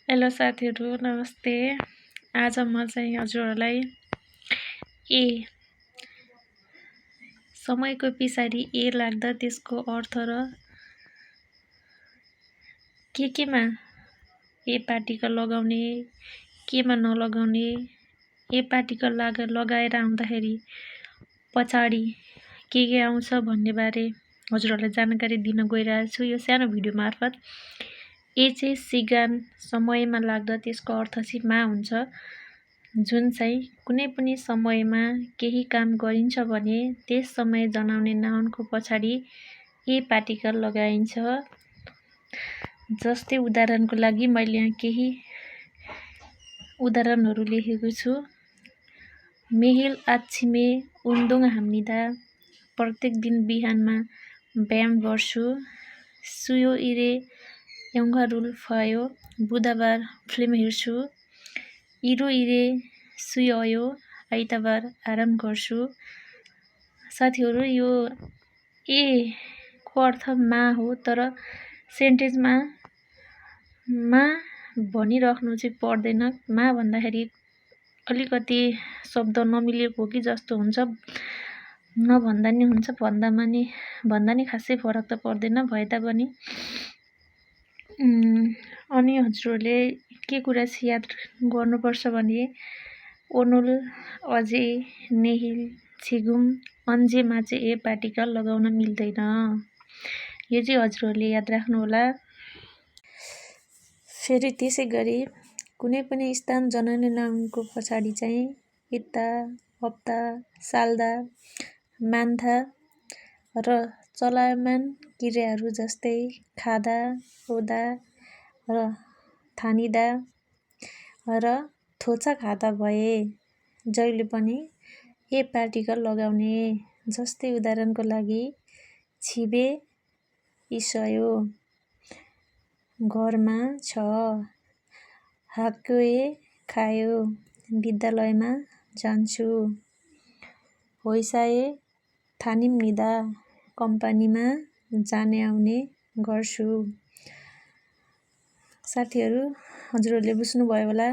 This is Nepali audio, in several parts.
हेलो साथीहरू, नमस्ते। आज म चाहिँ हजुरहरूलाई समयको पछाडि लाग्दा त्यसको अर्थ र केमा पार्टिकल लगाउने, केमा नलगाउने, पार्टिकल लगाएर आउँदाखेरि पछाडि के आउँछ भन्ने बारे हजुरहरूलाई जानकारी दिन गइरहेको छु यो सानो भिडियो मार्फत। चाहिँ सिगान समयमा लाग्दा त्यसको अर्थ चाहिँ मा हुन्छ, जुन चाहिँ कुनै पनि समयमा केही काम गरिन्छ भने त्यस समय जनाउने नाउनको पछाडि पार्टिकल लगाइन्छ। जस्तै उदाहरणको लागि मैले यहाँ केही उदाहरणहरू लेखेको छु। मेहिल आच्छिमे उन्दुङ हाम्निदा, प्रत्येक दिन बिहानमा व्यायाम गर्छु। सुयो इरे यङ्गारुल फयो, बुधबार फिल्म हेर्छु। इरो इरे सुयो, आइतबार आराम गर्छु। साथीहरू, यो को अर्थ मा हो, तर सेन्टेन्समा मा भनिराख्नु चाहिँ पर्दैन। मा भन्दाखेरि अलिकति शब्द नमिलेको कि जस्तो हुन्छ, नभन्दा नि हुन्छ, भन्दा नि खासै फरक त पर्दैन भए तापनि। अनि हजुरहरूले के कुरा चाहिँ याद गर्नुपर्छ भने ओनुल, अझै, नेहिल, छिगुम, अन्जेमा चाहिँ पार्टिकल लगाउन मिल्दैन। यो चाहिँ हजुरहरूले याद राख्नुहोला। फेरि त्यसै गरी कुनै पनि स्थान जनाउने नाउनको पछाडि चाहिँ इत्ता, हप्ता, साल्दा, मान्था र चलायमान क्रियाहरू जस्तै खादा, ओदा र थानिदा र थोचा खादा भए जहिले पनि पार्टिकल लगाउने। जस्तै उदाहरणको लागि छिबे इसयो, घरमा छ। हाक्योए खायो, विद्यालयमा जान्छु। होइसाए थानिम्निदा, कम्पनीमा जाने आउने गर्छु। साथीहरू, हजुरहरूले बुझ्नुभयो होला।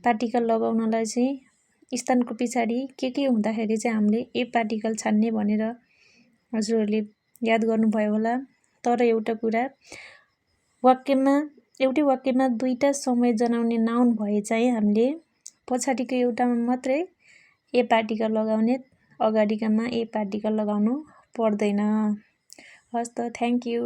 पार्टिकल लगाउनलाई चाहिँ स्थानको पछाडि के हुँदाखेरि चाहिँ हामीले पार्टिकल छान्ने भनेर हजुरहरूले याद गर्नुभयो होला। तर एउटा कुरा, एउटै वाक्यमा दुईटा समय जनाउने नाउन भए चाहिँ हामीले पछाडिको एउटामा मात्रै पार्टिकल लगाउने, अगाडिकामा पार्टिकल लगाउनु पर्दैन। हस् त, थ्याङ्क यू।